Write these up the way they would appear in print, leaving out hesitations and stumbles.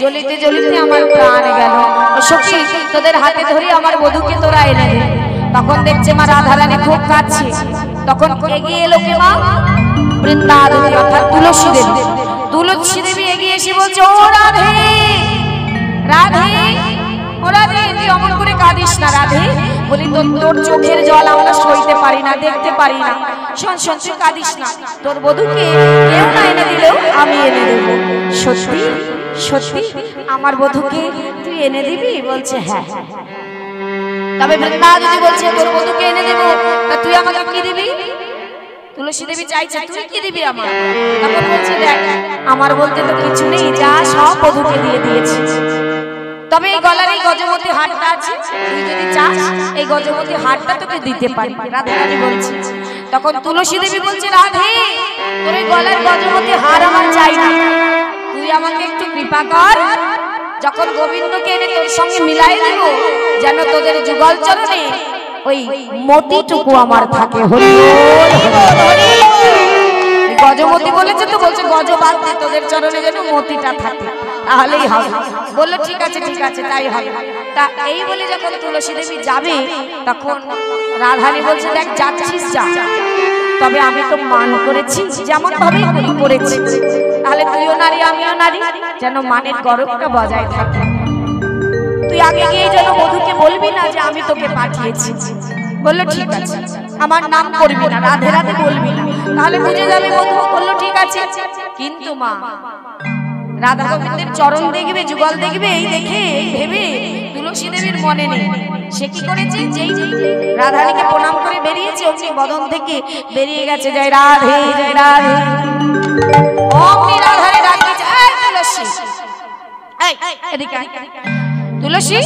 জ্বলিতে জ্বলিতে আমার প্রাণ গেল। সখী তোদের হাতে ধরে আমার বধূকে তোরা এনে দে। তখন দেখছে মা রাধারানী খুব কাঁদছে। তখন এগিয়ে এলো কে মা? বৃন্দাবতী অর্থাৎ তুলসী দেবী। তুলসী দেবী এগিয়ে এসে বলছে, ও রাধে রাধে, ও রাধে, তুই অমন করে কাঁদিস না রাধে। বলি তোর চোখের জল আমরা সইতে পারি না, দেখতে পারি না। শোন শোন, তুই কাঁদিস না, তোর বধূকে কেউ না এনে দিলেও আমি এনে দেব। সত্যি সত্যি আমার বধূকে তুই এনে দিবি? বলছে হ্যাঁ। তবে বৃন্দাবতী বলছে তোর বধূকে এনে দেবো, তা তুই আমাকে কি দিবি? তুলসী দেবী চাইছে তুই কি দিবি আমার? তখন বলছে দেখ, আমার বলতে তো কিছু নেই, যা সব বধূকে দিয়ে দিয়েছি। তবে এই গলার এই গজমতি হারটা আছে, তুই যদি চাস এই গজমতি হারটা তোকে দিতে পারি। রাধারানী বলছে। তখন তুলসী দেবী বলছে, রাধে তোর এই গলার গজমতি হার আমার চাই না, তুই আমাকে একটু কৃপা কর, যখন গোবিন্দকে এনে তোর সঙ্গে মিলাই দেব যেন তোদের যুগল চরণে ওই মতিটুকু আমার থাকে। হরি গজমতি বলেছে তো, বলছে গজ বাদ দে, তোদের চরণে যেন মতিটা থাকে, তাহলেই হবে। বললো ঠিক আছে ঠিক আছে, তাই হবে। তা এই বলে যখন তুলসী দেবী যাবে, তখন রাধারানী বলছে দেখ যাচ্ছিস যা, তবে আমি তো মান করেছি যেমন ভাবেই করেছি, তাহলে তুইও নারী আমিও নারী, যেন মানের গরবটা বজায় থাকে। তুই আগে গিয়ে যেন বধূকে বলবি না যে আমি তোকে পাঠিয়েছি। বললো ঠিক আছে, আমার নাম করবি না, রাধে রাধে বলবি না, তাহলে বুঝে যাবে বধূ। বললো ঠিক আছে। কিন্তু মা রাধা গোবিন্দের চরণ দেখবে, যুগল দেখবে, এই দেখে ভেবে তুলসী দেবীর মনে নেই। সে কি করেছে, যেই রাধারানীকে প্রণাম করে বেরিয়েছে, অমনি বদন থেকে বেরিয়ে গেছে জয় রাধে জয় রাধে। অমনি রাধারানী ডাকছে, এই তুলসী, এই এদিকে আয়। তুলসী,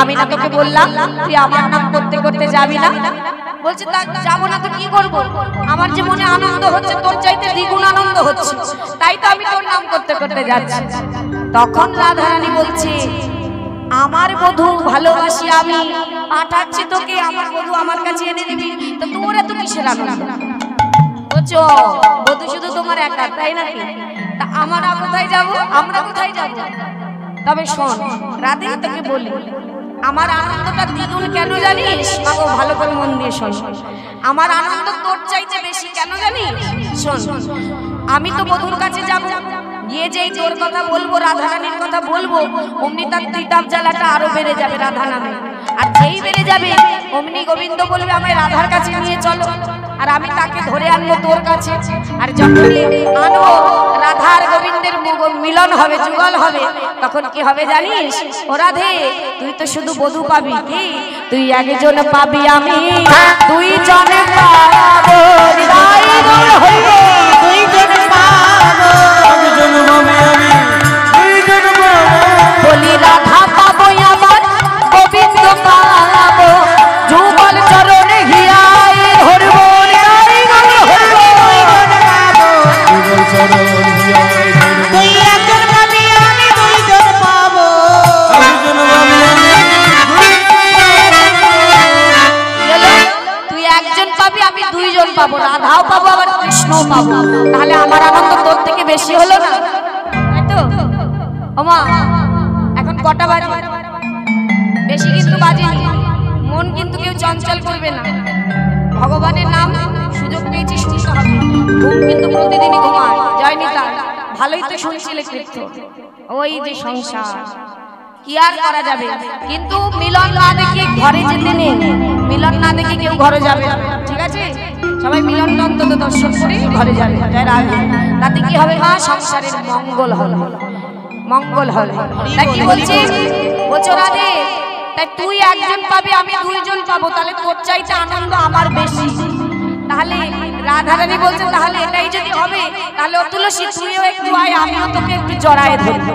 আমি না তোকে বললাম তুই আমার নাম করতে করতে যাবি না? বলছে তা যাবো না তো কি করবো, আমার যে মনে আনন্দ হচ্ছে তোর চাইতে দ্বিগুণ আনন্দ হচ্ছে, তাই তো আমি তোর নাম করতে করতে যাচ্ছি। তখন রাধারানী বলছে, আমার বধূ ভালোবাসি আমি, পাঠাচ্ছি তোকে, আমার বধূ আমার কাছে এনে দিবি, তো তোর এত কিসের আনন্দ? বলছো বধূ শুধু তোমার একা, তাই নাকি? তা আমরা কোথায় যাবো, আমরা কোথায় যাবো? তবে শোন রাধে, তোকে বলি আমার আনন্দটা দ্বিগুণ কেন জানিস? বাবু ভালো করে মন দিয়ে শোন, আমার আনন্দ তোর চাইতে বেশি কেন জানিস? শোন, আমি তো বধূর কাছে যাব, গিয়ে যেই তোর কথা বলবো, রাধারানীর কথা বলবো, অমনি তার তিতাব জ্বালাটা আরো বেড়ে যাবে রাধা নামে। আর যেই বেড়ে যাবে অমনি গোবিন্দ বলবে আমায় রাধার কাছে নিয়ে চলো, আর আমি তাকে ধরে আনবো তোর কাছে। আর যখনই আনবো রাধার গোবিন্দের মিলন হবে, যুগল হবে, তখন কি হবে জানিস? ও রাধে, তুই তো শুধু বধূ পাবি কি, তুই একজন পাবি, আমি দুইজনে পাবো, দুইজনে পাবো, বলি রাধা পাবো আমার, গোবিন্দ পাবো, যুগল চরণে হিয়াই ধরবো, তুই একজন পাবি আমি দুইজন পাবো। তুই একজন পাবি আমি দুইজন পাবো, রাধাও পাবো আবার কৃষ্ণও পাবো, তাহলে আমার আনন্দ তোর থেকে বেশি হলো না? তাই তো? ওমা এখন কটা বাজে? বেশি কিন্তু বাজেনি, মন কিন্তু কেউ চঞ্চল করবে না। ভগবানের নাম সুযোগ পেয়েছি শুনতে হবে, ঘুম কিন্তু প্রতিদিনই ঘুমায়। জয়নি তার ভালোই তো শুনছিলে কীর্তন, ওই যে সংসার কি আর করা যাবে। কিন্তু মিলন না দেখে ঘরে যেতে নেই, মিলন না দেখে কেউ ঘরে যাবে না, ঠিক আছে? সবাই মিলন অন্তত দর্শন করে ঘরে যাবে, তাতে কি হবে মা? সংসারের মঙ্গল হবে, মঙ্গল হবে। তাই কি বলছি, বলছো রাধে, তাই তুই একজন পাবি আমি দুইজন পাবো, তাহলে তোর চাইতে আনন্দ আমার বেশি। তাহলে রাধারানী বলছে তাহলে এটাই যদি হবে, তাহলে তুলসী তুইও একটু আয়, আমিও তোকে একটু জড়ায় ধরব।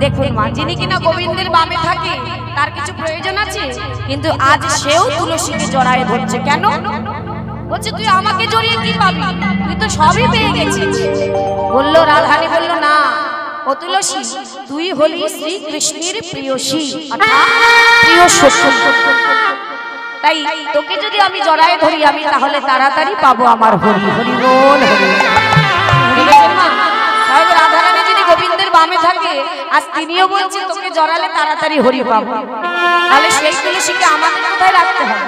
দেখুন মা, যিনি কিনা গোবিন্দের বামে থাকে তার কিছু প্রয়োজন আছে, কিন্তু আজ সেও তুলসীকে জড়ায় ধরছে। কেন? বলছে তুই আমাকে জড়িয়ে কি পাবি, তুই তো সবই পেয়ে গেছিস। বললো রাধারানী, বললো না ও তুলসী, তুই হলি শ্রী কৃষ্ণের প্রিয়সী, প্রিয় সখী, তাই তোকে যদি আমি জড়ায় ধরি আমি তাহলে তাড়াতাড়ি পাবো আমার হরি। হরি বল, হরি। রাধারানী যদি গোবিন্দের বামে থাকে, আজ তিনিও বলছেন তোকে জড়ালে তাড়াতাড়ি হরি পাবো। তাহলে সেই তুলসীকে আমাদের কোথায় রাখতে হবে?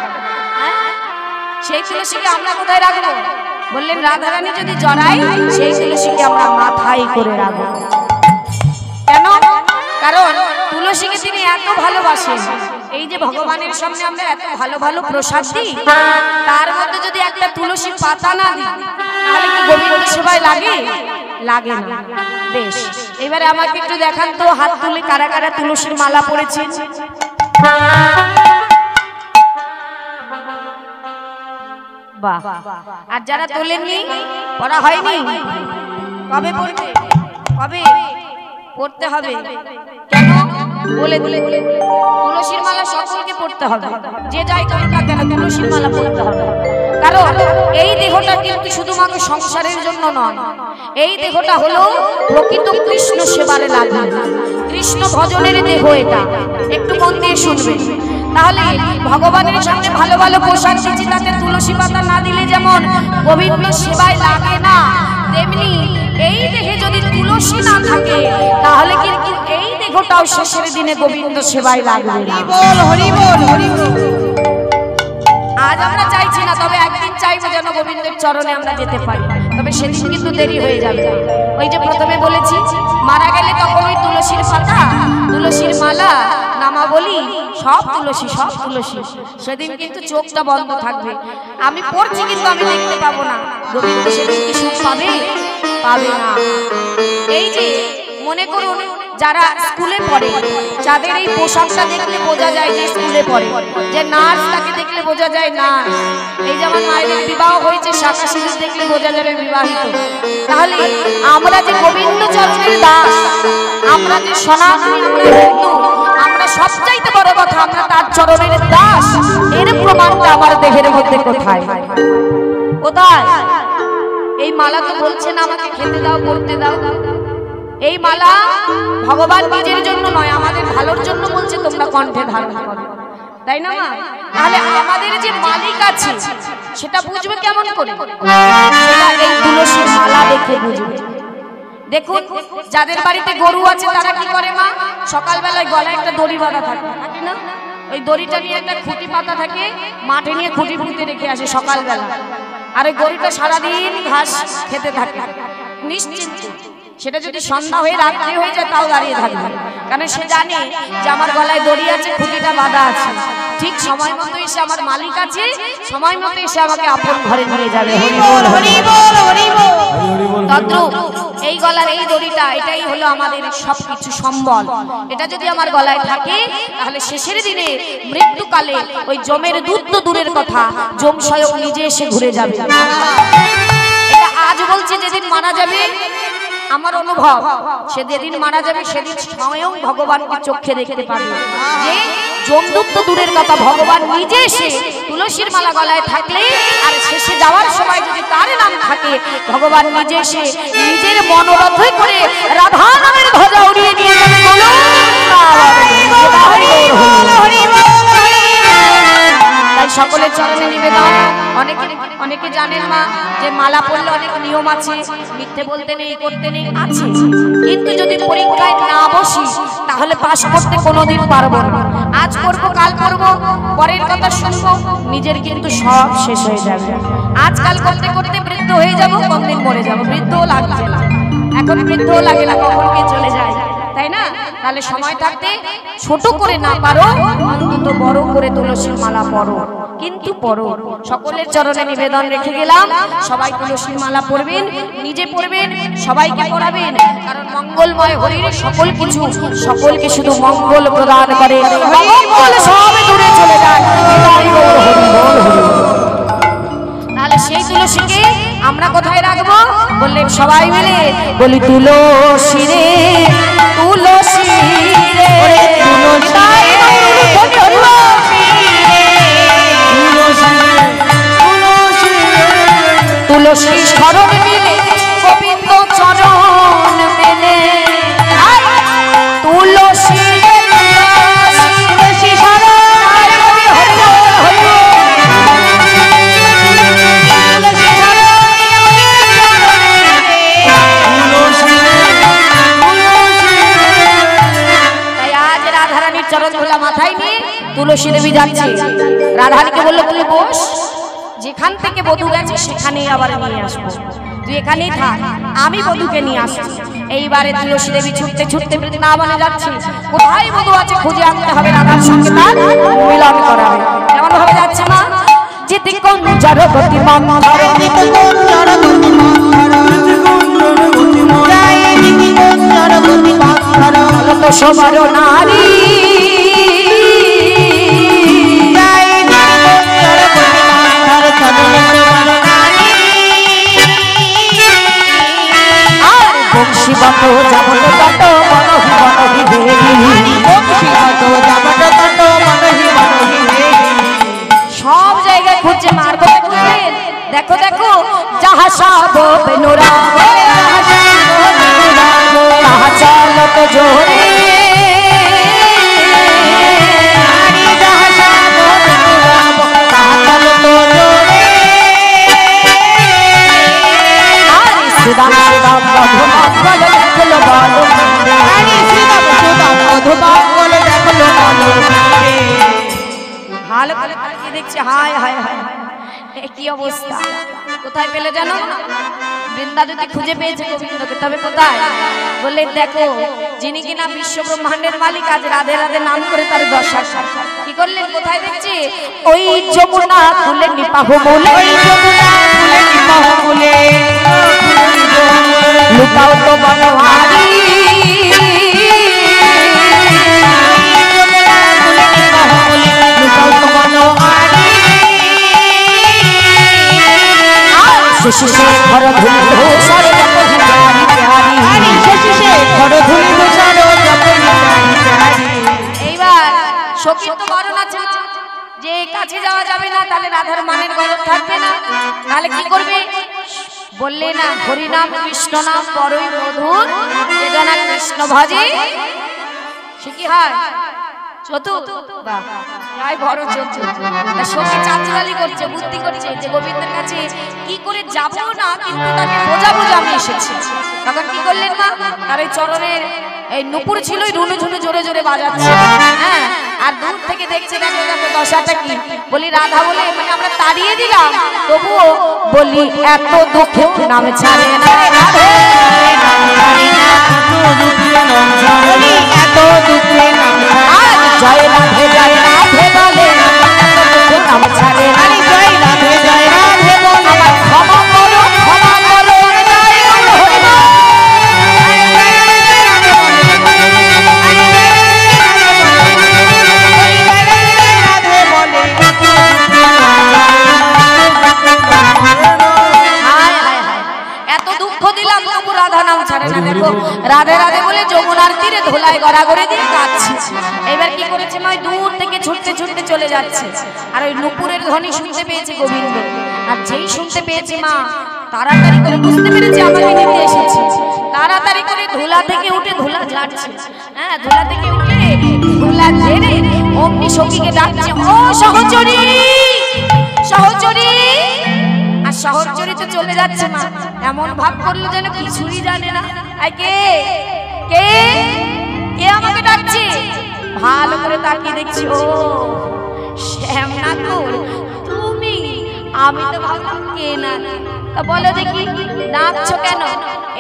সেই তুলসীকে আমরা কোথায় রাখবো? বললেন রাধারানী যদি জড়াই সেই তুলসীকে আমরা মাথায় করে রাখবো। কেন? কারণ তুলসীকে তিনি এত ভালোবাসেন। এই যে ভগবানের সামনে আমরা এত ভালো ভালো প্রসাদ দিই, তার মধ্যে যদি একটা তুলসী পাতা না দিই তাহলে কি গোবিন্দ সেবায় লাগে? লাগে না। বেশ, এবারে আমাকে একটু দেখান তো হাত তুলে কারা কারা তুলসীর মালা পড়েছেন। বাহ। আর যারা তোলেননি, পড়া হয়নি, কবে পড়বে? কবে পড়তে হবে? কেন বলে দিলে তুলসীর মালা সকলকে পড়তে হবে, যে যাই করুক না কেন তুলসীর মালা পড়তে হবে। কারণ এই দেহটা কিন্তু শুধুমাত্র সংসারের জন্য নয়, এই দেহটা হলো প্রকৃত কৃষ্ণ সেবারে লাগে, কৃষ্ণ ভজনের দেহ এটা। একটু মন দিয়ে শুনবেন। তাহলে ভগবানের সামনে ভালো ভালো পোশাক দিচ্ছি, তাতে তুলসী পাতা না দিলে যেমন গোবিন্দ সেবায় লাগে না, তেমনি এই দেহে যদি তুলসী না থাকে তাহলে কিন্তু এই দেহটাও শেষের দিনে গোবিন্দ সেবায় লাগবে না। হরি বল, হরি বল। আজ আমরা চাইছি না, তবে একদিন চাইবো যেন গোবিন্দের চরণে আমরা যেতে পারি, তবে সেদিন কিন্তু দেরি হয়ে যাবে। ওই যে প্রথমে বলেছি মারা গেলে তখন ওই তুলসীর পাতা, তুলসীর মালা, নামাবলী সব তুলসী, সব তুলসী। সেদিন কিন্তু চোখটা বন্ধ থাকবে। আমি পড়ছি কিন্তু আমি দেখতে পাবো না। গোবিন্দ সেদিন কি সুখ পাবে? পাবে না। এই যে মনে করুন যারা স্কুলে পড়ে, যাদের এই পোশাকটা দেখলে বোঝা যায় যে স্কুলে পড়ে, যে নার্স তাকে দেখলে বোঝা যায় নার্স। এই যেমন মায়েদের বিবাহ হয়েছে, শাখা সিঁদুর দেখলে বোঝা যাবে বিবাহিত। তাহলে আমরা যে গোবিন্দ চরণের দাস, আমরা যে সনাতনী, আমরা হিন্দু, আমরা সবচাইতে বড় কথা আমরা তার চরণের দাস। এর প্রমাণটা আমার দেহের মধ্যে কোথায়? কোথায়? এই মালা তো বলছেন আমাকে খেতে দাও, পড়তে দাও। এই মালা ভগবান নিজের জন্য নয়, আমাদের ভালোর জন্য বলছে তোমরা কণ্ঠে ধারণ করো, তাই না মা? তাহলে আমাদের যে মালিক আছে সেটা বুঝবে কেমন করে? সেটা এই তুলসীর মালা দেখে বুঝবে। দেখুন যাদের বাড়িতে গরু আছে তারা কি করে মা? সকালবেলায় গলায় একটা দড়ি বাঁধা থাকে, থাকে না? ওই দড়িটা নিয়ে একটা খুঁটি পাতা থাকে, মাঠে নিয়ে খুঁটি পুঁতে রেখে আসে সকালবেলা। আর ওই গরুটা সারাদিন ঘাস খেতে থাকে নিশ্চিন্ত। সেটা যদি সন্ধ্যা হয়ে রাত্রি হয়ে যায় তাও দাঁড়িয়ে থাকবে, কারণ সে জানে যে আমার গলায় দড়ি আছে, খুঁটিটা বাঁধা আছে। ঠিক সময় মতো এসে আমার মালিক আছে, সময় মতো এসে আমাকে আপন ঘরে নিয়ে যাবে। হরি বল, হরি বল, হরি বল। তদ্রূপ এই গলার এই দড়িটা, এটাই হলো আমাদের সবকিছু সম্বল। এটা যদি আমার গলায় থাকে তাহলে শেষের দিনে মৃত্যুকালে ওই জমের দুধ তো দূরের কথা, জম স্বয়ং নিজে এসে ঘুরে যাবে। এটা আজ বলছি, যেদিন মারা যাবে আমার অনুভব, সে যেদিন মারা যাবে সেদিন স্বয়ং ভগবানকে চোখে দেখতে পাবে। যে জমদূত তো দূরের কথা, ভগবান নিজে এসে তুলসীর মালা গলায় থাকলে আর শেষে যাওয়ার সময় যদি তার নাম থাকে, ভগবান নিজে এসে নিজের মনোরথ করে রাধা নামের ধ্বজা উড়িয়ে নিয়ে যাবে। তাই সকলের চরণে নিবেদন। অনেকে জানেন মা যে মালা পড়লে অনেক নিয়ম আছে, মিথ্যে বলতে নেই, করতে নেই, আছে। কিন্তু যদি পরীক্ষায় না বসি তাহলে পাশ করতে কোনোদিন পারবো না। আজ করবো, কাল করবো, পরের কথা শুনবো, নিজের কিন্তু সব শেষ হয়ে যাবে। আজকাল করতে করতে বৃদ্ধ হয়ে যাবো, কোনদিন মরে যাবো। বৃদ্ধও লাগছে না, এখন বৃদ্ধও লাগে না, কখন কে চলে যায়, তাই না? তাহলে সময় থাকতে ছোট করে না পারো, অন্তত বড় করে তুলসীর মালা পড়ো, কিন্তু পড়ো। সকলের চরণে নিবেদন রেখে গেলাম, সবাই তুলসীর মালা পড়বেন, নিজে পড়বেন, সবাইকে পড়াবেন। কারণ মঙ্গলময় হরির সকল কিছু সকলকে শুধু মঙ্গল প্রদান করে, মঙ্গল সব দূরে চলে যায়। তাহলে সেই তুলসীকে আমরা কোথায় রাখবো? বললেন সবাই মিলে বলি তুলসী রে, তুলসী রে, তুলসী শরণ মিলে গোবিন্দ চরণ মেলে, তুলসী রাধারানীর চরণ ধুলা মাথায় নিয়ে তুলসী দেবী যাচ্ছে। রাধারানীকে বললো তুই বস, যেখান থেকে বধূ গেছে সেখানেই আবার নিয়ে আসবো, তুই এখানেই থাক, আমি বধূকে নিয়ে আসছি। এইবারে তুলসী দেবী ছুটতে ছুটতে বৃন্দাবনে যাচ্ছে। কোথায় বধূ আছে খুঁজে আনতে হবে, রাধার সঙ্গে তার মিলন করা হবে। কেমন ভাবে যাচ্ছে মা? যেতে কোন জড়গতি মন্থর, যেতে কোন জড়গতি মন্থর, যায় যেতে কোন জড়গতি মন্থর, তো সবার নারী যায় যেতে কোন জড়গতি মন্থর, চলে সবার নারী। আর বংশীবত যাবত তত মনহি মনহি ভেরি, বংশীবত যাবত তত মনহি মনহি ভেরি। সব জায়গায় খুঁজছে, মার কোথায় খুঁজলেন? দেখো দেখো যাহা সব বেনুরা, তাহা চলত জোরে, যাহা সব বেনুরা, তাহা চলত জোরে। আর সুদাম সুদাম মধুমঙ্গল দেখলো বলো, সুদাম সুদাম মধুমঙ্গল দেখলো বলো। ভালো করে কি দেখছি, হায় হায় হায় কি অবস্থা। কোথায় পেলে জানো? বৃন্দা যদি খুঁজে পেয়েছে গোবিন্দকে, তবে কোথায় বললেন? দেখো যিনি কিনা বিশ্ব ব্রহ্মাণ্ডের মালিক, আজ রাধে রাধে নাম করে তার দশা কি করলেন? কোথায় দেখছি? ওই যমুনা ফুলে নিপাহু বলে, ওই যমুনা ফুলে নিপাহু বলে, লুকাও তো বনহারি, শশিশে ঘর ধুলি ধূসর জপহি প্যারি প্যারি, শশিশে ঘর ধুলি ধূসর জপহি প্যারি প্যারি। এইবার সখী তো বরণ আছে যে কাছে যাওয়া যাবে না, তাহলে রাধার মানের গরব থাকবে না, তাহলে কি করবে? বললে না হরি নাম কৃষ্ণ নাম বড়ই মধুর, যে জানা কৃষ্ণ ভজে সে কি হয় চতুর। বাহ বড় চতুর। সখী চাতুরালি করছে, বুদ্ধি করছে যে গোবিন্দের কাছে কি করে যাবো না, কিন্তু তাকে বোঝাবো যে আমি এসেছি। তখন কি করলেন মা? তার ওই চরণের এই নুপুর ছিল, রুনু ঝুনু জোরে জোরে বাজাচ্ছে। হ্যাঁ, আর দূর থেকে দেখছে, দেখো দেখো দশাটা কি। বলি রাধা বলে মানে আমরা তাড়িয়ে দিলাম, তবুও বলি এত দুঃখে নাম ছাড়ে না, এত দুঃখে নাম জয় রাধে জয় রাধে বলে নাম ছাড়ে না, জয় রাধে জয় রাধে বলে আমার ক্ষমা করো ক্ষমা করো, এত দুঃখ দিলাম তবু রাধা নাম ছাড়ে না। দেখো রাধে রাধে বলে যমুনার তীরে ধোলায় গড়াগড়ি দিয়ে কাঁদছে। এবার কি করেছে মা? দূর থেকে ছুটতে ছুটতে চলে যাচ্ছে, আর ওই নুপুরের ধ্বনি শুনতে পেয়েছে গোবিন্দ। আর যেই শুনতে পেয়েছে মা তাড়াতাড়ি করে বুঝতে পেরেছে আমাকে নিতে এসেছে, তাড়াতাড়ি করে ধুলা থেকে উঠে ধুলা ঝাড়ছে। হ্যাঁ, ধুলা থেকে উঠে ধুলা ঝেড়ে অমনি সখীকে ডাকছে, ও সহচরী সহচরী। আর সহচরী তো চলে যাচ্ছে মা, এমন ভাব করলো যেন কিছুই জানে না। কে কে কে আমাকে ডাকছে? ভালো করে তাকিয়ে দেখছি, ও শ্যামনাথর তুমি। আমি তো ভাবলাম কে না। তা বলো দেখি ডাকছো কেন?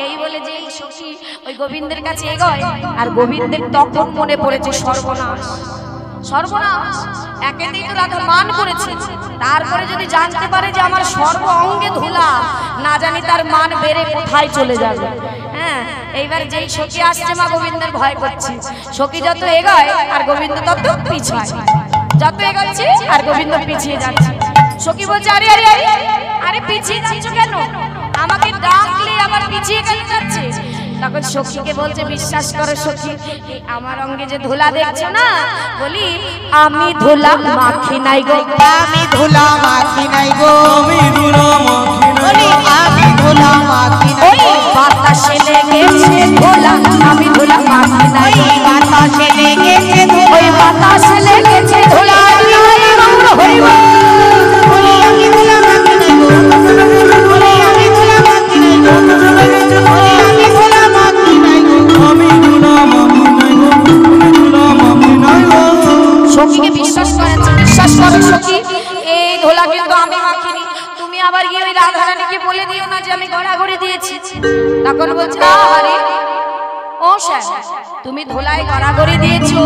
এই বলে যে সখী ওই গোবিন্দের কাছে এগোয়, আর গোবিন্দের তখন মনে পড়েছে সর্বনাশ সর্বনাশ। একেতেই তো রাধা মান করেছে, তারপরে যদি জানতে পারে যে আমার সর্ব অঙ্গে ধুলা, না জানি তার মান বেড়ে কোথায় চলে যাবে। হ্যাঁ, এইবার যেই সখী আসছে মা গোবিন্দের ভয় করছে। সখী যত এগোয় আর গোবিন্দ তত পিছায়, যত এগোচ্ছে আর গোবিন্দ পিছিয়ে যাচ্ছে। সখী বলছে, আরে আরে আরে আরে পিছিয়ে যাচ্ছ কেন? আমাকে ডাকলে আবার পিছিয়ে কেন যাচ্ছে? তখন সখীকে বলছে, বিশ্বাস করো সখী, আমার অঙ্গে যে ধুলা দেখছো না, বলি আমি ধুলা মাখি নাই গো, আমি ধুলা মাখি নাই গো, আমি ধুলা মাখি নাই, আমি ধুলা মাখি নাই, ওই বাতাসে লেগেছে ধুলা, আমি ধুলা মাখি নাই, বাতাসে লেগেছে, ওই বাতাসে লেগেছে ধুলা, হরি বল। আমি ধুলা মাখি নাই গো, আমি ধুলা মাখি নাই গো, আমি ধুলা মাখি নাই গো, আমি ধুলা মাখি নাই গো, আমি ধুলা মাখি নাই গো। সখীকে বিশ্বাস করেছে, বিশ্বাস করো সখী এই ধোলা কিন্তু আমি মাখিনি, তুমি আবার গিয়ে ওই রাধারানীকে বলে দিও না যে আমি গড়াগড়ি দিয়েছি। তখন বলছে আরে ও স্যার, তুমি ধোলায় গড়াগড়ি দিয়েছো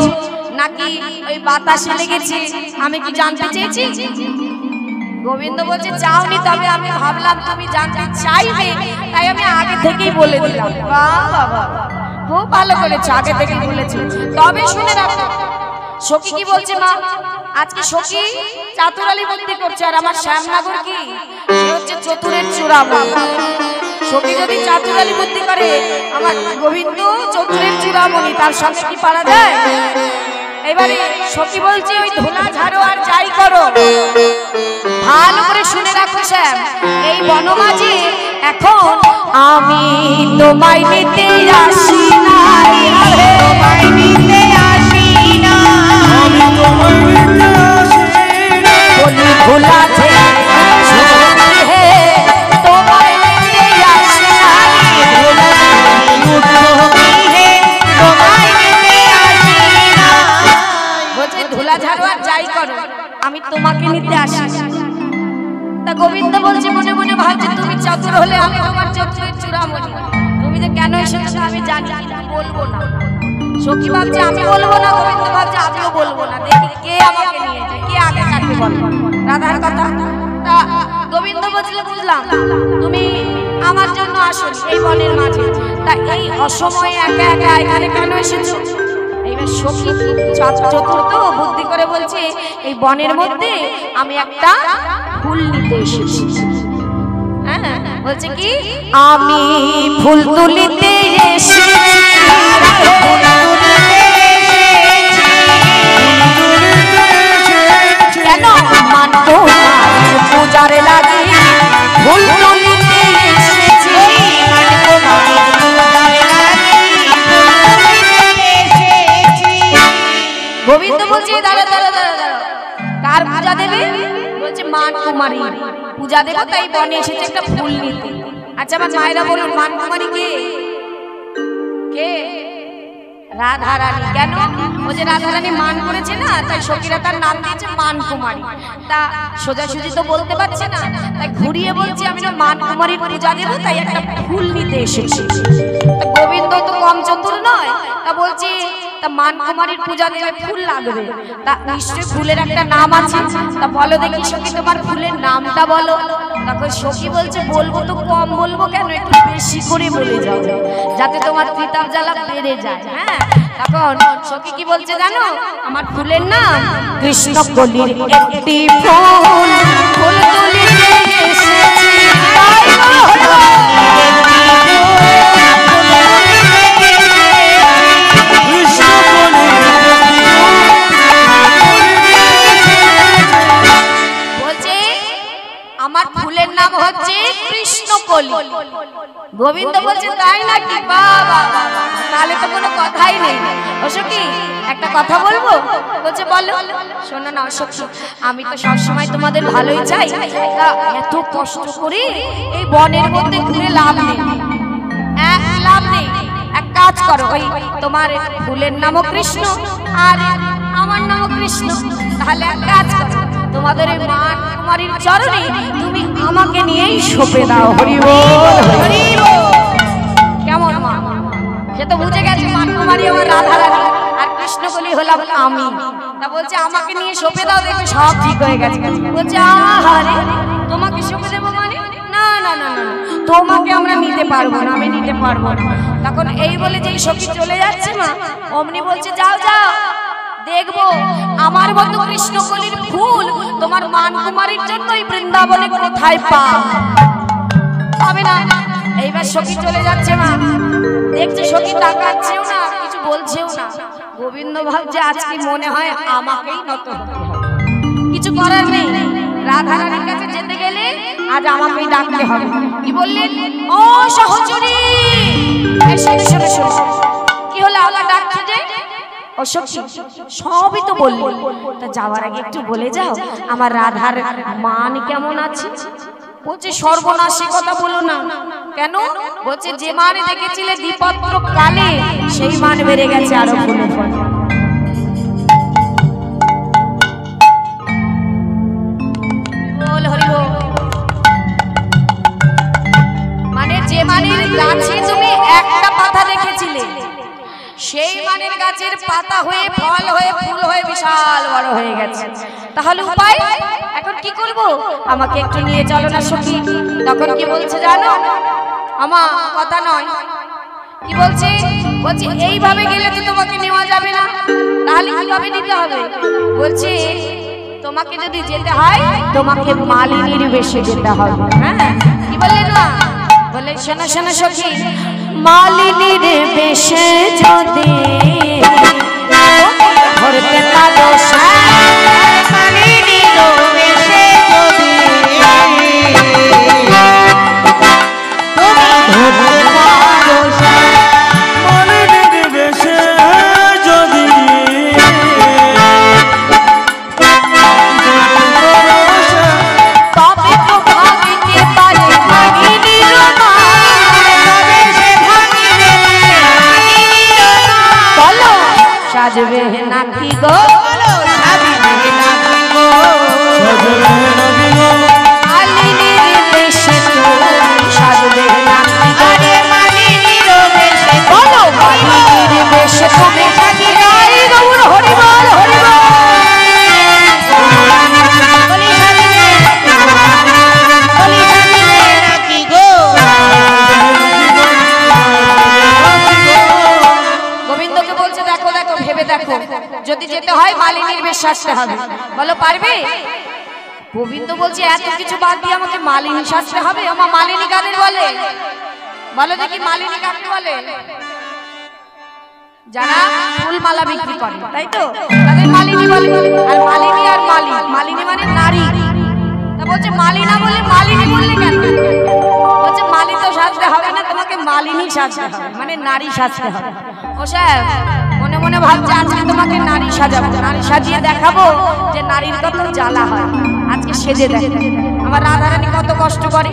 নাকি ওই বাতাসে লেগেছে আমি কি জানতে চেয়েছি? গোবিন্দ বলছে চাওনি, তবে আমি ভাবলাম তুমি জানতে চাইবে তাই আমি আগে থেকেই বলে দিলাম। বাহ বাবা, খুব ভালো করেছো, আগে থেকেই বলেছো। তবে শুনে রাখো সখী কি বলছে মা, আজকে সখী চাতুরালি বুদ্ধি করছে, আর আমার শ্যামনগর কি সে হচ্ছে চতুরের চূড়ামণি। সখী যদি চাতুরালি বুদ্ধি করে, আমার গোবিন্দ চতুরের চূড়ামণি, তার সঙ্গে কি পারা যায়? এবারে সখী বলছে ওই ধোলা ঝাড়ো আর যাই করো, ভালো করে শুনে রাখো শ্যাম, এই বনমাঝে এখন আমি তোমায় নিতে আসি না, তোমায় নিতে আসি না, আমি তোমায় নিতে আসি না, বলি ধোলা ঝাড়ো হে তোমায় নিতে আসি না, ধোলা ঝাড়ো হে তোমায় নিতে আসি না। বলছে ধোলা ঝাড়ো আর যাই করো আমি তোমাকে নিতে আসি। তা গোবিন্দ বলছে মনে মনে ভাবছে তুমি চতুর হলে আমি তোমার চতুরের চূড়ামণি, তুমি যে কেন এসেছো আমি জানি, বলবো না। সখী ভাবছে আমি বলবো না, গোবিন্দ ভাবছে আমিও বলবো না, দেখি কে আমাকে নিয়ে যায়, কে আগে কাকে বলে রাধার কথা। তা গোবিন্দ বলছিল বুঝলাম তুমি আমার জন্য আসো এই বনের মাঝে, তা এই অসময়ে একা একা এখানে কেন এসেছো? এইবার সখী চতুর্থ বুদ্ধি করে বলছে এই বনের মধ্যে আমি একটা ফুল নিতে এসেছি। হ্যাঁ বলছে কি আমি ফুল তুলিতে এসেছি, কেন মানবো পূজার লাগে ফুল তুলিতে এসেছি, গোবিন্দ বলছে দাঁড়া দাঁড়া দাঁড়া দাঁড়া, কার পূজা দেবে? বলছে মান কুমারী পূজা দেবো, তাই বনে এসেছে একটা ফুল নিতে। আচ্ছা আমার মায়েরা বলুন মান কুমারী কে? কে? রাধারানী। কেন? বলছে রাধারানী মান করেছে না, তাই সখীরা তার নাম দিয়েছে মান কুমারী। তা সোজাসুজি তো বলতে পারছে না, তাই ঘুরিয়ে বলছে আমি না মান কুমারীর পূজা দেবো, তাই একটা ফুল নিতে এসেছি। তা গোবিন্দ তো কম চতুর নয়, তা বলছে তা মান কুমারীর পূজা দেবে ফুল লাগবে, তা নিশ্চয়ই ফুলের একটা নাম আছে, তা বলো দেখি সখী তোমার ফুলের নামটা বলো। তখন সখী বলছে বলবো তো কম বলবো কেন, একটু বেশি করে বলে যাও যাতে তোমার পিতাব জ্বালা বেড়ে যায়। হ্যাঁ তখন সখী কি বলছে জানো, আমার ফুলের নাম কৃষ্ণকলির একটি ফুল, ফুল তুলিতে এসেছি আমার ফুলের নাম হচ্ছে কৃষ্ণকলি। গোবিন্দ বলছে তাই নাকি? বাবা তাহলে তো কোনো কথাই নেই। অসখী একটা কথা বলবো? বলছে বলো। শোনো না অসখী, আমি তো সবসময় তোমাদের ভালোই চাই, তা এত কষ্ট করে এই বনের মধ্যে ঘুরে লাভ নেই, লাভ নেই। এক কাজ করো, ওই তোমার ফুলের নামও কৃষ্ণ আর আমার নামও কৃষ্ণ, তাহলে এক কাজ করো তোমাদের এই মান কুমারীর চরণে তুমি আমাকে নিয়েই সঁপে দাও। হরি বল হরি বল। কেমন মা? সে তো বুঝে গেছে মান কুমারী আমার রাধারানী আর কৃষ্ণকলি হলাম আমি। তা বলছে আমাকে নিয়ে সঁপে দাও, দেখবে সব ঠিক হয়ে গেছে। বলছে আহারে তোমাকে সঁপে দেবো মানে? না না না না, তোমাকে আমরা নিতে পারবো না, আমি নিতে পারবো না। তখন এই বলে যেই সখী চলে যাচ্ছে মা, অমনি বলছে যাও যাও দেখবো আমার মতো কৃষ্ণকলির ফুল তোমার মান কুমারীর জন্য এই বৃন্দাবনে কোথায় পাবে না। এইবার সখী চলে যাচ্ছে মা, দেখছে সখী তাকাচ্ছেও না, কিছু বলছেও না। গোবিন্দ ভাবছে আজকে মনে হয় আমাকেই নত হতে হবে, কিছু করার নেই। রাধারানীর কাছে যেতে গেলে আজ আমাকেই ডাকতে হবে। কি বললেন? ও সহচরী, কি হলো আমার ডাকছে যে? ও সখী সবই তো বললি, তা যাওয়ার আগে একটু বলে যাও আমার রাধার মান কেমন আছে। বলছে সর্বনাশী কথা বলো না। কেন? বলছে যে মান দেখেছিলে দ্বিপত্র কালে সেই মান বেড়ে গেছে আরো ফুলে ফলে। মানের গাছে তুমি একটা পাতা দেখেছিলে, সেই মানের গাছের পাতা হয়ে ফল হয়ে ফুল হয়ে বিশাল বড় হয়ে গেছে। তাহলে উপায় এখন কি করব? আমাকে একটু নিয়ে চলো না সখী। তখন কি বলছে জানো? আমা কথা নয়, কি বলছে? বলছে এইভাবে গেলে তো তোমাকে নেওয়া যাবে না, তাহলে কিভাবে নিতে হবে? বলছে তোমাকে যদি যেতে হয় তোমাকে মালিনীর বেশে যেতে হবে। হ্যাঁ, কি বললেন মা? বলে শোনো শোনো সখী, মালিনীর বেশে যদি ধরতে পারো মালিনীর বেশে যদি সাজবে নাকি গো, সাজবে নাকি গো, মালিনীর বেশে সাজবে নাকি গো, মালিনীর বেশে বলো, মালিনীর বেশে তুমি সাজবে নাকি গো, হরি বল হরি বল, বলি সাজবে নাকি গো। গোবিন্দকে বলছে দেখো দেখো ভেবে দেখো, যদি যেতে হয় মালিনীর বেশ সাজতে হবে, বলো পারবে? গোবিন্দ বলছে এত কিছু বাদ দিয়ে আমাকে মালিনী সাজতে হবে? আমার মালিনী কাদের বলে? বলো দেখি মালিনী কাকে বলে? যারা ফুলমালা বিক্রি করে, তাই তো তাদের মালিনী বলে। আর মালিনী আর মালি, মালিনী মানে নারী। তা বলছে মালি না বলে মালিনী বললে কেন? বলছে মালি তো সাজতে হবে না, তোমাকে মালিনী সাজতে হবে, মানে নারী সাজতে হবে। ও স্যার মনে মনে ভাবছে আজকে তোমাকে নারী সাজাবো, নারী সাজিয়ে দেখাবো যে নারীর কত জ্বালা হয়। আজকে সেজে দেখো আমার রাধারানী কত কষ্ট করে,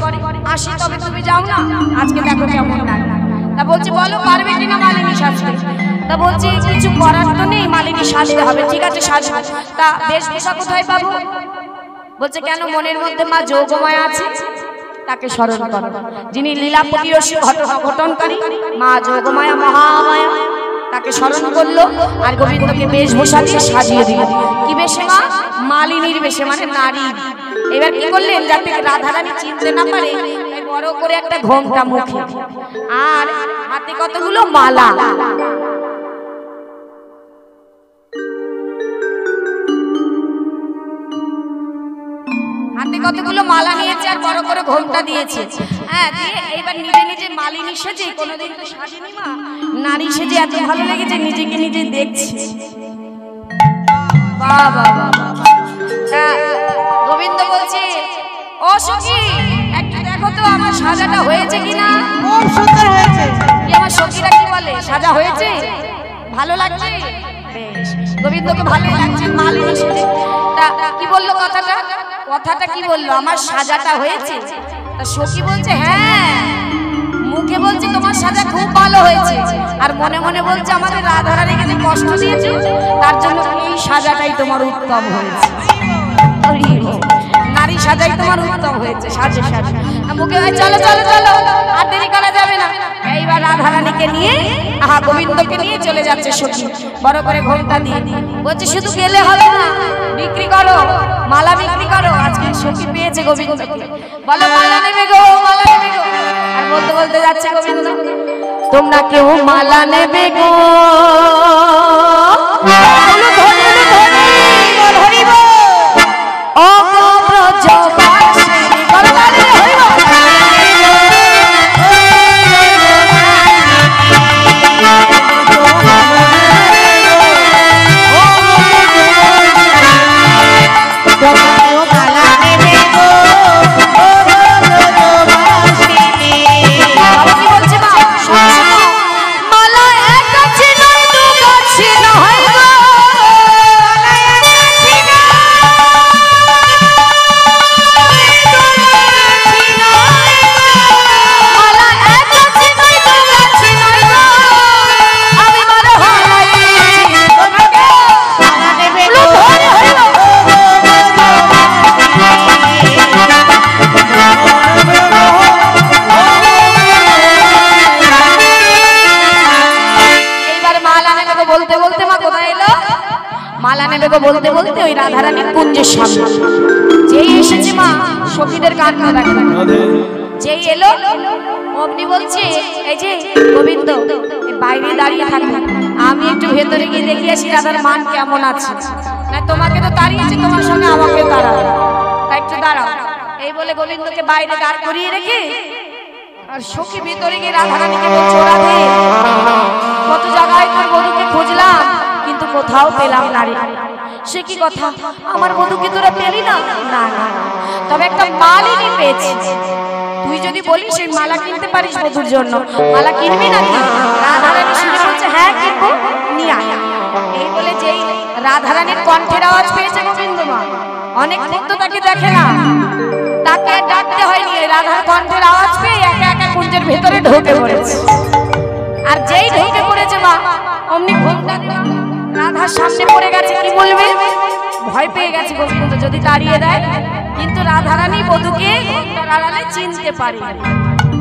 আসি তবে তুমি যাও না, আজকে দেখো কেমন লাগে। তা বলছে বলো পারবে কিনা মালিনী সাজতে? তা বলছে কিছু করার তো নেই, মালিনী সাজতে হবে। ঠিক আছে সাজবো। তা বেশভূষা কোথায় পাবো? বলছে কেন, মনের মধ্যে মা যোগমায়া আছে, তাকে স্মরণ করো, যিনি লীলাপতি রসিক ঘটনকারী মা যোগমায়া মহামায়া, তাকে স্মরণ করলো। আর গোবিন্দকে বেশভূষা দিয়ে সাজিয়ে দিল। কি বেশে মা? মালিনীর বেশে, মানে নারী। এবার কি করলেন, যাতে রাধারানী চিনতে না পারে বড় করে একটা ঘোমটা মুখে, আর হাতে কতগুলো মালা। হাতে কতগুলো মালা নিয়েছে আর বড় করে ঘোমটা দিয়েছে। হ্যাঁ, দিয়ে এবার নিজে নিজে মালিনী সেজে, কোনোদিন তো সাজেনি মা, নারী সেজে এত ভালো লেগেছে নিজেকে নিজে দেখছে। বাহ বাহ বাহ। গোবিন্দ বলছে ও সখী একটু দেখো তো আমার সাজাটা হয়েছে কিনা। খুব সুন্দর হয়েছে। কি আমার সখীরা কি বলে, সাজা হয়েছে? ভালো লাগছে? বেশ, গোবিন্দকে ভালোই লাগছে মালিনী সেজে। তা কি বললো কথাটা? কথাটা কি বললো? আমার সাজাটা হয়েছে। তা সখী বলছে হ্যাঁ, মুখে বলছে তোমার সাজা খুব ভালো হয়েছে, আর মনে মনে বলছে আমাদের রাধারানীকে যে কষ্ট দিয়েছে তার জন্য এই সাজাটাই তোমার উত্তম হয়েছে। নারী সাজাই তোমার উত্তম হয়েছে, সাজে সাজে মুখে চলো চলো চলো, আর দেরি করা যাবে না। এইবার রাধারানীকে নিয়ে গোবিন্দকে নিয়ে চলে যাচ্ছে সখী, বড় করে ঘোমটা দিয়ে। বলছে শুধু গেলে হবে না, বিক্রি করো, মালা বিক্রি করো। আজকে সখী পেয়েছে গোবিন্দকে, বলো মালা নেবে গো, মালা নেবে গো। আর বলতে বলতে যাচ্ছে গোবিন্দ, তোমরা কেউ মালা নেবে গো, মালা এক আছে বলতে বলতে মা কোথায় এলো, মালা নেবে গো বলতে বলতে ওই রাধারানীর কুঞ্জের সামনে যেই এসেছে মা সখীদের কাণ্ড দেখে, যেই এলো অমনি বলছে এই যে গোবিন্দ বাইরে দাঁড়িয়ে থাকবে, আমি একটু ভেতরে গিয়ে দেখি আসি রাধার মান কেমন আছে, না তোমাকে তো দাঁড়িয়েছে তোমার সঙ্গে আমাকে দাঁড়াও, তাই একটু দাঁড়াও। এই বলে গোবিন্দকে বাইরে দাঁড় করিয়ে রেখে আর সখী ভেতরে গিয়ে রাধারানীকে বলছে রাধে কত জায়গায় তোর বধূকে খুঁজলাম কিন্তু কোথাও পেলাম না রে। সে কি কথা, আমার বধূকে তোরা পেলি না? না না, তবে একটা মালিনী পেয়েছি, তুই যদি বলিস সেই মালা কিনতে পারিস বধূর জন্য, মালা কিনবি নাকি? রাধারানী শুনে বলছে হ্যাঁ কিনবো, নিয়ে আয়। এই বলে যেই রাধারানীর কণ্ঠের আওয়াজ পেয়েছে গোবিন্দ মা, অনেক তো তাকে দেখে না, তাকে ডাকতে হয়নি, রাধার কণ্ঠের আওয়াজ পেয়ে একা একা কুঞ্জের ভেতরে ঢুকে পড়েছে। আর যেই ঢুকে পড়েছে মা অমনি ঘোমটা রাধার সামনে পড়ে গেছে, কি বলবে, ভয় পেয়ে গেছে গোবিন্দ যদি তাড়িয়ে দেয়, কিন্তু রাধারানী বধূকে আড়ালে চিনতে পারে,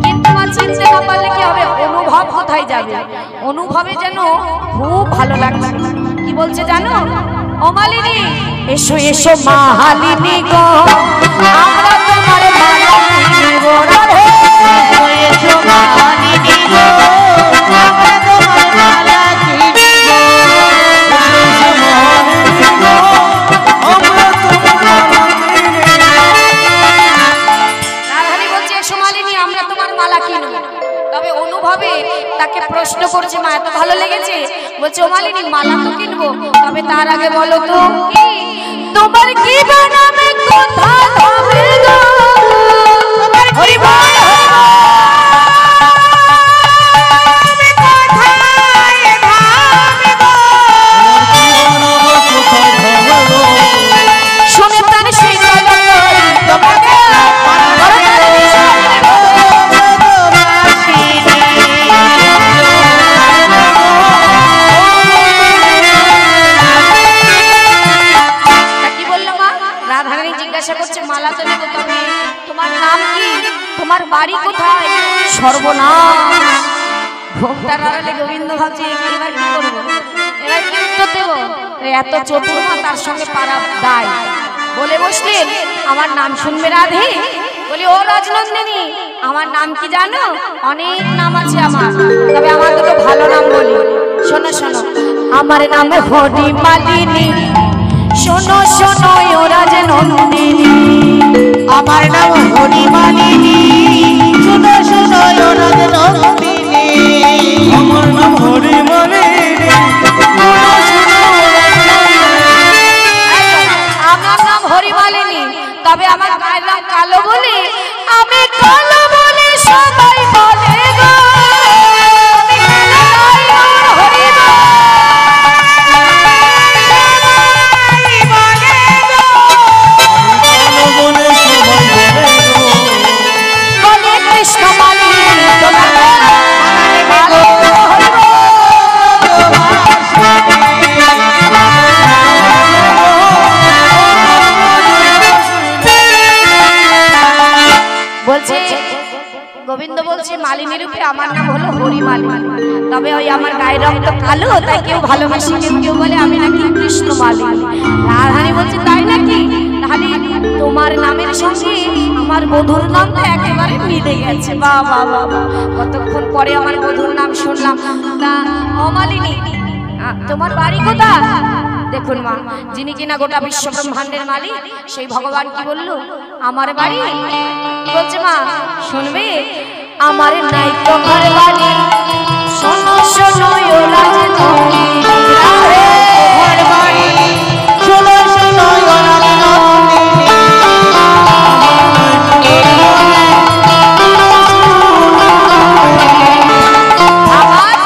কিন্তু মা চিনতে না পারলে কি হবে, অনুভব কোথায় যাবে, অনুভবে যেন খুব ভালো লাগছে। কি বলছে জানো, ও মালিনী এসো এসো মালিনী গো আমরা তোমার মালা কিনব, রাধে এসো মালিনী গো আমরা তোমার মালা কিনব, রাধারানী বলছে এসো মালিনী আমরা তোমার মালা কিনব। তবে অনুভবে তাকে প্রশ্ন করছে মা এত ভালো লেগেছে, বলছে ও মালিনী মালা তো কিনবো, তবে তার আগে বলো তো কি তোমার কি নামে কথা হবে গো, তোমার হরি বল শুনে প্রাণ সেই তোমাকে করছে মালা তো নেবো, তবে তোমার নাম কি, তোমার বাড়ি কোথায়? সর্বনাশ, ভোক্তার আড়ালে গোবিন্দ ভাবছে এবার কি করবো, এবার কি উত্তর দেবো, এত চতুর না তার সঙ্গে পারা দায়। বলে বসলেন আমার নাম শুনবে রাধে? বলি ও রাজনন্দিনী আমার নাম কি জানো? অনেক নাম আছে আমার, তবে আমার দুটো ভালো নাম বলি, শোনো শোনো, আমার নাম হরি মালিনী, শোনো শোনো ও রাজনন্দিনী, আমার নাম হরি মালিনী, শোনো শোনো ও রাজনন্দিনী, আমার নাম হরি মালিনী, আমার নাম হরি মালিনী, তবে আমার গায়ের রং কালো বলে আমি কালো বলে সবাই বলে গো, গোবিন্দ বলছে মালিনী রূপে আমার নাম হলো হরি মালিনী, তবে ওই আমার গায়ের রং তো কালো, তাই কেউ ভালোবাসে, কেউ বলে আমি নাকি কৃষ্ণ মালিনী। রাধারানী বলছে তাই নাকি, তাহলে তোমার নামের সঙ্গে আমার বধূর নাম তো একেবারে মিলে গেছে। বাহ বাহ বাহ, কতক্ষণ পরে আমার বধূর নাম শুনলাম। তা ও মালিনী তোমার বাড়ি কোথায়? দেখুন মা, যিনি কিনা গোটা বিশ্ব ব্রহ্মাণ্ডের মালিক সেই ভগবান কি বললো আমার বাড়ি, বলছে মা শুনবে আমার নাই তোমার বাড়ি, শোনো শোনো ও রাজনন্দিনী, আমার বাড়ি শোনো শোনো ও রাজনন্দিনী, আমার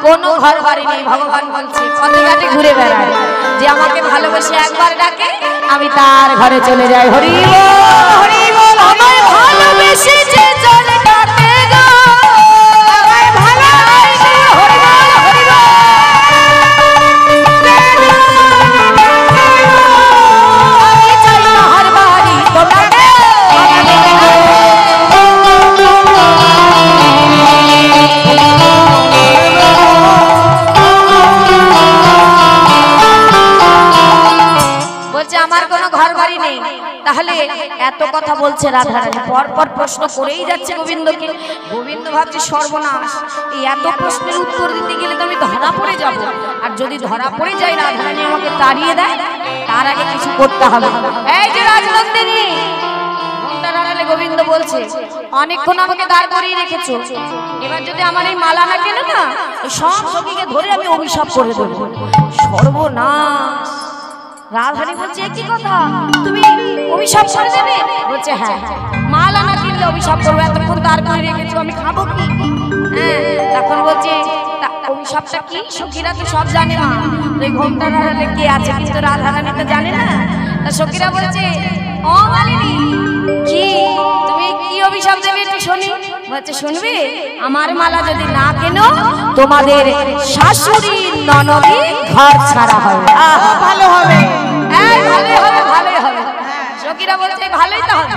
কোনো ঘর বাড়ি নেই। ভগবান বলছে পথে ঘাটে ঘুরে বেড়ায়, যে আমাকে ভালোবেসে একবার ডাকে আমি তার ঘরে চলে যাই। হরি বল হরি বল, আমায় ভালোবেসে যে জন ডাকে গো আমায় ভালোবেসে, হরি বল হরি বল, আমি চাই তাহার বাড়ি তোমাকে এত কথা বলছে রাধারানী, পরপর প্রশ্ন করেই যাচ্ছে গোবিন্দকে। গোবিন্দ ভাবছে সর্বনাশ, এই এত প্রশ্নের উত্তর দিতে গেলে তো আমি ধরা পড়ে যাব, আর যদি ধরা পড়ে যাই রাধারানী আমাকে তাড়িয়ে দেয়, তার আগে কিছু করতে হবে। এই যে রাজনন্দিনী, গোবিন্দ বলছে অনেকক্ষণ আমাকে দাঁড় করিয়ে রেখেছো, এবার যদি আমার এই মালা না কেনে না, সব সখীকে ধরে আমি অভিশাপ করে দেবো। সর্বনাশ। রাধারানী বলছে কি কথা, তুমি অভিশাপ করে দেবে? বলছে হ্যাঁ, মালা না কিনলে অভিশাপ করবো, এতক্ষণ দাঁড় করে রেখেছো, আমি খাবো কি? হ্যাঁ, তখন বলছে অভিশাপটা কি? সখীরা তো সব জানে মা, ওই ঘোমটা রাধারানী কে আছে, কিন্তু রাধারানী তো জানে না। তা সখীরা বলছে ও মালিনী, কি তুমি কি অভিশাপ দেবে একটু শুনি। বলছে শুনবে, আমার মালা যদি না কেনো তোমাদের শাশুড়ি ননদি ঘর ছাড়া হবে। ভালো হবে, ভালোই হবে, ভালোই হবে। সখীরা বলছে ভালোই তো হবে,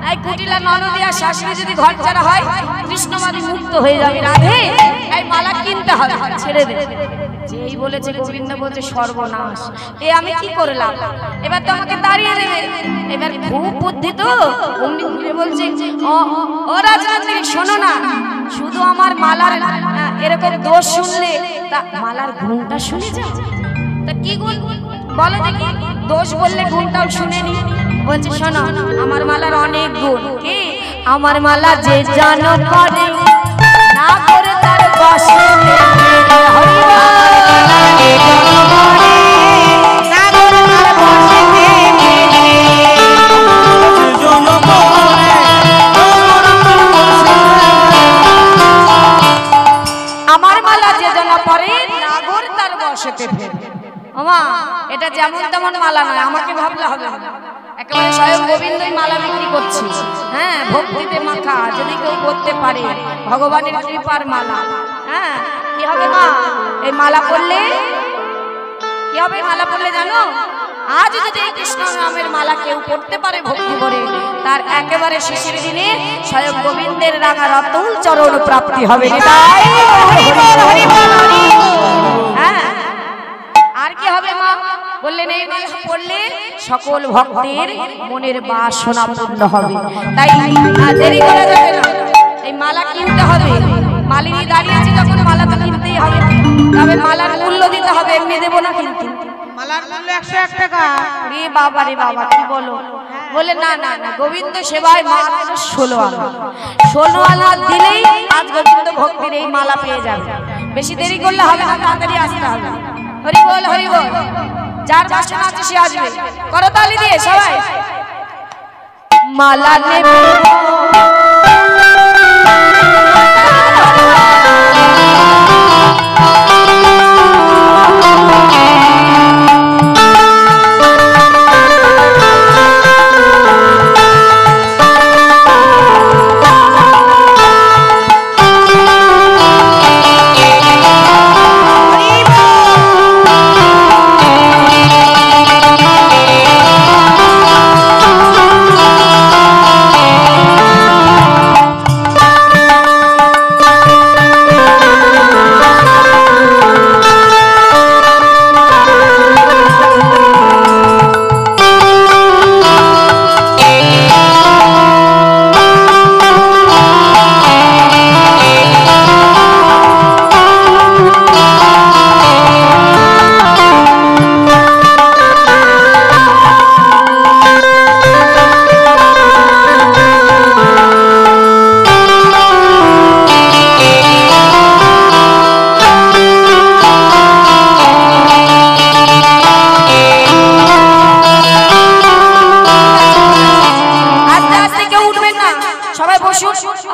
এই কুটিলা ননদি আর শাশুড়ি যদি ঘর ছাড়া হয়, কৃষ্ণমাদি মুক্ত হয়ে যাবে। রাধে, এই মালা কিনতে হবে, ছেড়ে দে। যেই বলেছে গোবিন্দ বলছে সর্বনাশ, এ আমি কি করলাম, এবার তো আমাকে তাড়িয়ে দেবে। এবার খুব বুদ্ধি তো, অমনি ঘুরে বলছে ও রাজনন্দিনী শোনো না, শুধু আমার মালার এরকম দোষ শুনলে তা মালার গুণটা শুনে যাও। তা কি গুণ বলো দেখি, দোষ বললে গুণটাও শুনে নি। বলছে শোনো, আমার মালার অনেক গুণ। কি? আমার মালা যে জানো করে না করে তার বসে আমার মালা যে জানা পরে নাগর তার বসেতে ফেরে। ওমা, এটা যেমন তেমন মালা নয়, আমাকে ভাবলে হবে না, একেবারে স্বয়ং গোবিন্দই মালা বিক্রি করছে। হ্যাঁ, ভক্তিতে মাখা, যদি কেউ করতে পারে ভগবানের কৃপার মালা। হ্যাঁ, কি হবে মা এই মালা পরলে? কি হবে মালা পরলে জানো? আজ যদি এই কৃষ্ণ নামের মালা কেউ পড়তে পারে ভক্তি করে, তার একেবারে শেষের দিনে স্বয়ং গোবিন্দের রাঙা রতন চরণ প্রাপ্তি হবে। হ্যাঁ, আর কি হবে মা? বললেন এই মালা পড়লে সকল ভক্তের মনের বাসনা পূর্ণ হবে। তাই দেরি করা যাবে না, এই মালা কিনতে হবে। মালিনী দাঁড়িয়ে আছে যখন, মালা তো কিনতেই হবে, তবে মালার মূল্য দিতে হবে, এমনি দেবো না কিন্তু। মালার মূল্য 101 টাকা। রে বাবা রে বাবা, কি বলো? বলে না না না, গোবিন্দ সেবায় মাত্র 16 আনা। 16 আনা দিলেই আজ গোবিন্দ ভক্তির এই মালা পেয়ে যাবে। বেশি দেরি করলে হবে না, তাড়াতাড়ি আসতে হবে। হরি বল, হরি বল। যার বাসনা আছে সে আসবে, করতালি দিয়ে সবাই। মালা নেবে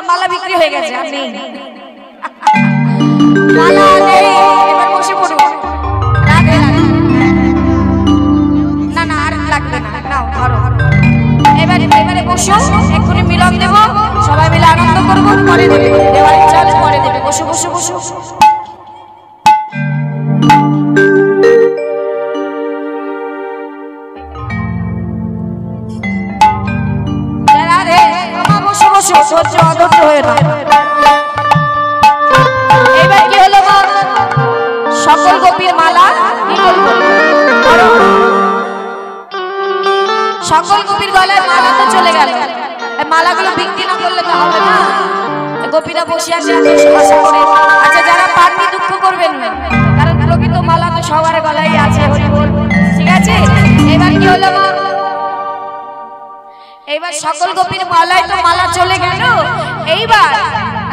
মালা বিক্রি হয়ে গেছে, আর নেই মালা নেই। এবার বসে পড়ুন, রাধে রাধে। না না, আর লাগবে না, নাও ধরো। এবারে বসো, এক্ষুনি মিলন দেবো, সবাই মিলে আনন্দ করবো, পরে দেবে, দেওয়ার ইচ্ছা হলে পরে দেবে। বসো বসো বসো। সহ্য অধৈর্য হয়ে না। এবার কি হলো মা? সকল গোপীর মালা কি করবো? সকল গোপীর গলায় মালা তো চলে গেল, এই মালাগুলো বিক্রি না করলে তো হবে না। গোপীরা বসে আছে আশা করে। আচ্ছা, যারা পাননি দুঃখ করবেন না, কারণ প্রকৃত মালা তো সবার গলায় আছে। হরি বল। ঠিক আছে, এবার কি হলো মা? এইবার সকল গোপীর মালায় তো মালা চলে গেল। এইবার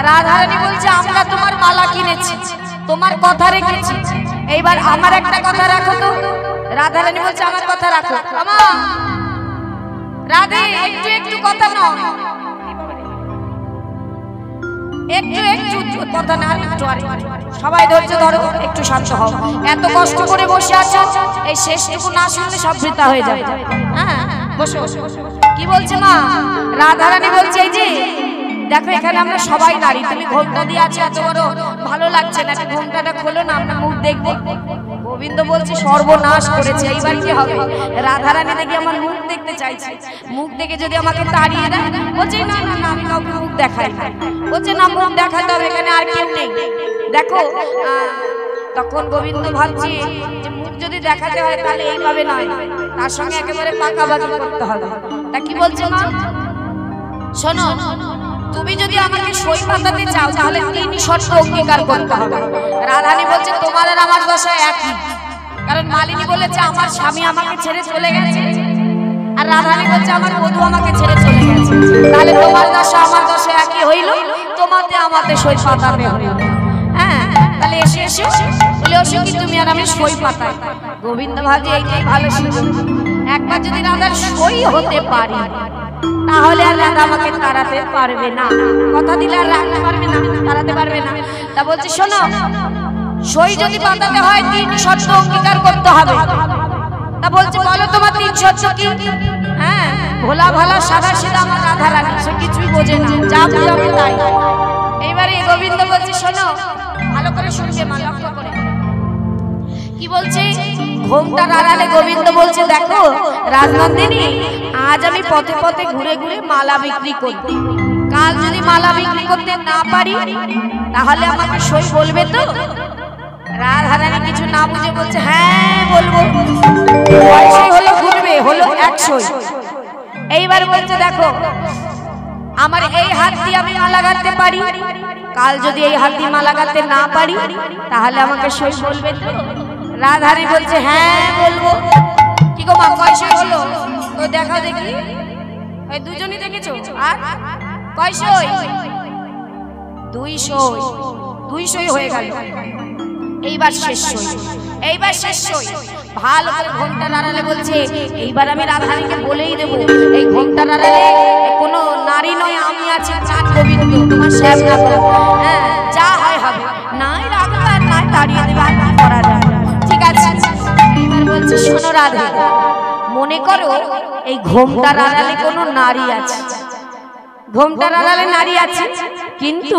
রাধারানী বলছে আমরা তোমার মালা কিনেছি, তোমার কথা রেখেছি, এইবার আমার একটা কথা রাখো তো। রাধারানী বলছে আমার কথা রাখো। আমা রাধে, একটু একটু কথা নয়, একটু একটু কথা না, একটু সবাই ধৈর্য ধরো, একটু শান্ত হও। এত কষ্ট করে বসে আছো, এই শেষটুকু না শুনলে সব বৃথা হয়ে যাবে। হ্যাঁ, বসো। কি বলছে মা? রাধারানী বলছে এই যে দেখো, এখানে আমরা সবাই নারী, তুমি ঘোমটা দিয়ে আছো, এত বড় ভালো লাগছে না, ঘোমটাটা খোলো না, আমরা মুখ দেখবো। গোবিন্দ বলছে সর্বনাশ করেছে, এইবার কি হবে? রাধারানী দেখি আমার মুখ দেখতে চাইছে, মুখ দেখে যদি আমাকে তাড়িয়ে দেয়, বলছে না না না, আমি কাউকে মুখ দেখাই না। বলছে না, মুখ দেখাতে হবে, এখানে আর কেউ নেই। দেখো, তখন গোবিন্দ ভাবছে যে মুখ যদি দেখাতে হয় তাহলে এইভাবে নয়, তার সঙ্গে একেবারে পাকাবাজি করতে হবে। তা কি বলছে মা? শোনো, তুমি যদি আমাকে সই পাতাতে চাও তাহলে 3 শর্ত অঙ্গীকার করতে হবে। রাধারানী বলছে তোমার আর আমার দশা একই, কারণ মালিনী বলেছে আমার স্বামী আমাকে ছেড়ে চলে গেছে, আর রাধারানী বলছে আমার বধূ আমাকে ছেড়ে চলে গেছে। তাহলে তোমার দশা আমার দশা একই হইল, তোমাতে আমাতে সই পাতাতে হইল। হ্যাঁ, তাহলে এসে এসে বলে ওসে কি তুমি আর আমি সই পাতাই। গোবিন্দ ভাবছে এইটাই ভালো সুযোগ, একবার যদি রাধার সই হতে পারি তাহলে আর রাধা আমাকে তাড়াতে পারবে না। কথা দিলে আর রাখতে পারবে না, তাড়াতে পারবে না। তা বলছে শোনো, সই যদি পাতাতে হয় 3 শর্ত অঙ্গীকার করতে হবে। তা বলছে বলো তোমার 3 শর্ত কি? হ্যাঁ, ভোলা ভালা সাদা সিধা আমার রাধারানী, সে কিছুই বোঝে না, যা বুঝাবে তাই। এইবারে গোবিন্দ বলছে শোনো, ভালো করে শুনবে মা, লক্ষ্য করে। কি বলছে? ঘোমটার আড়ালে গোবিন্দ বলছে দেখো রাজনন্দিনী, আজ আমি পথে পথে ঘুরে ঘুরে মালা বিক্রি করি, কাল যদি মালা বিক্রি করতে না পারি তাহলে আমাকে সই বলবে তো? রাধারানী কিছু না বুঝে বলছে হ্যাঁ বলবো। সই হলো ঘুরবে, হলো 1 সই। এইবার বলছে দেখো, আমার এই হাত দিয়ে আমি মালা গাঁথতে পারি, কাল যদি এই হাত দিয়ে মালা গাঁথতে না পারি তাহলে আমাকে সই বলবে তো? রাধারানী বলছে হ্যাঁ বলবো। কি গো মা, কয় সই হলো? তো দেখাও দেখি। ওই দুজনই দেখেছো? আর কয় সই? 2 সই। 2 সই হয়ে গেল। এইবার শেষ সই, এইবার শেষ সই। ভালো করে ঘোমটার আড়ালে বলছে এইবার আমি রাধারানীকে বলেই দেবো এই ঘোমটার আড়ালে কোনো নারী নয়, আমি আছি প্রাণ গোবিন্দ, তোমার শেষ না করো। হ্যাঁ, যা হয় হবে, নাই রাখবে আর নাই তাড়িয়ে দেবে, আর কি করা যায়। ঠিক আছে, এইবার বলছে শোনো রাধে, মনে করো এই ঘোমটার আড়ালে কোনো নারী আছে, ঘোমটার আড়ালে নারী আছে, কিন্তু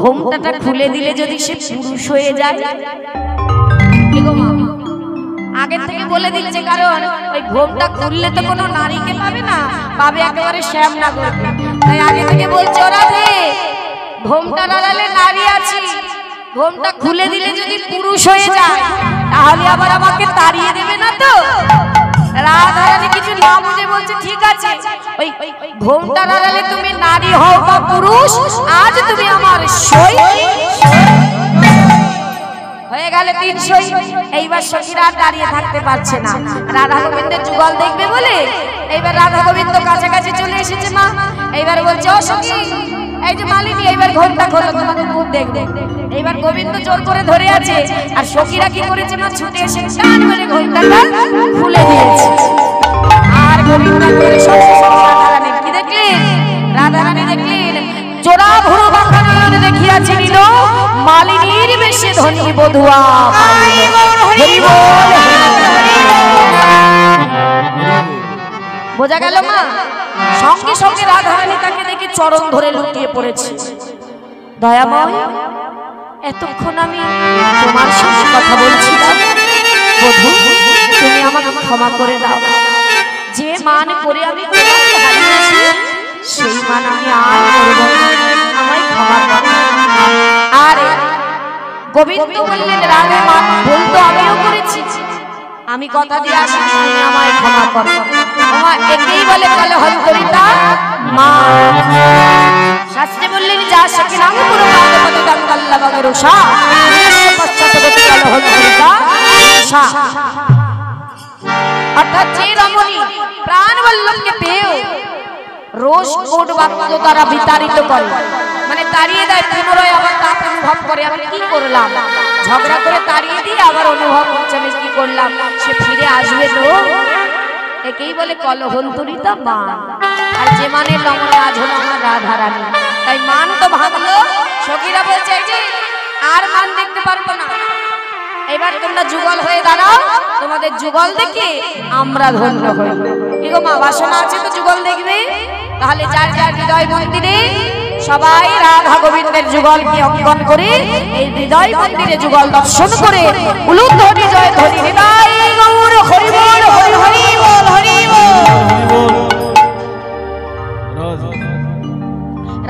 ঘোমটাটা খুলে দিলে যদি সে পুরুষ হয়ে যায়। আগে থেকে বলে দিচ্ছে, কারণ ওই ঘোমটা খুললে তো কোনো নারীকে পাবে না, পাবে একেবারে শ্যাম না করবে। তাই আগে থেকে বলছে রাধে, ঘোমটার আড়ালে নারী আছে, ঘোমটা খুলে দিলে যদি পুরুষ হয়ে যায় তাহলে আবার আমাকে তাড়িয়ে দেবে না তো? রাধারানী কিছু না বুঝে বলছে ঠিক আছে, ওই ঘোমটার আড়ালে তুমি নারী হও বা পুরুষ, আজ তুমি আমার সই। হয়ে গেল 3 সই। এইবার সখীরা দাঁড়িয়ে থাকতে পারছে না, রাধা গোবিন্দের যুগল দেখবে বলে এইবার রাধা গোবিন্দ কাছাকাছি চলে এসেছে মা। এইবার বলছে ও সখী, এই যে মালিনী, এইবার ঘোমটা খোলো, তোমাদের মুখ দেখবে। এইবার গোবিন্দ জোর করে ধরে আছে, আর সখীরা কি করেছে মা, ছুটে এসে টান মেরে ঘোমটাটা খুলে দিয়েছে। আর গোবিন্দ করে রাধারানী কি দেখলেন? রাধারানী দেখলেন জোড়া ভুরু বাঁকা নয়ন দেখিয়াছে নিল, মালিনীর বেশে ধনী বধুয়া। বোঝা গেল মা? সঙ্গে সঙ্গে রাধারানী তাকে দেখে চরণ ধরে লুটিয়ে পড়েছে। দয়াময়, এতক্ষণ আমি তোমার সঙ্গে কথা বলছিলাম, বধূ তুমি আমাকে ক্ষমা করে দাও। যে মান করে আমি তোমাকে হারিয়েছি সেই মান আমি আর করব না, আমায় ক্ষমা করো। আর গোবিন্দ বললেন রাধে, মান ভুল তো আমিও করেছি, আমি কথা দিয়ে আসি, তুমি আমায় ক্ষমা করো। মা একেই বলে কলহন্তরিতা মা। শাস্ত্রে বললেন যা সখী নাম পুরো পাদপতি দঙ্গল্লা বগরুষা পশ্চাৎ কলহন্তরিতা উষা। অর্থাৎ যে রমণী প্রাণ বল্লভকে পেয়েও রোষ কোট বাক্য দ্বারা বিতাড়িত করে, মানে তাড়িয়ে দেয়, পুনরায় আবার তাপ অনুভব করে আমি কি করলাম, ঝগড়া করে তাড়িয়ে দিয়ে আবার অনুভব করছে আমি কি করলাম, সে ফিরে আসবে তো, একেই বলে কলহন্তরিতা মান। আর যে মানে লমনে আজ হলো আমার রাধারানী, তাই মান তো ভাঙলো। সখীরা বলছে যে আর মান দেখতে পারবো না, এবার তোমরা যুগল হয়ে দাঁড়াও, তোমাদের যুগল দেখে আমরা ধন্য হই। কি গো মা, বাসনা আছে তো যুগল দেখবে? তাহলে যার যার হৃদয় মন্দিরে সবাই রাধা গোবিন্দের যুগলকে অঙ্কন করে এই হৃদয় মন্দিরে যুগল দর্শন করে উলুধ্ব ধ্বনি জয় ধ্বনি হৃদয় গৌর হরি বল হরি হরি বল হরি বল।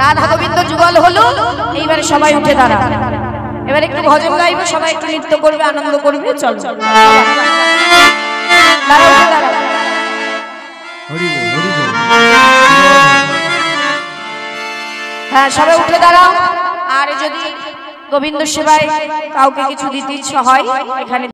রাধা গোবিন্দ যুগল হলো, এইবারে সবাই উঠে দাঁড়াবে, এবার একটু ভজন গাইবো, সবাই একটু নৃত্য করবে, আনন্দ করবে, চল হ্যাঁ সবাই উঠে দাঁড়াও। আর যদি গোবিন্দ সেবায় কাউকে কিছু দিতে ইচ্ছা হয় এখানে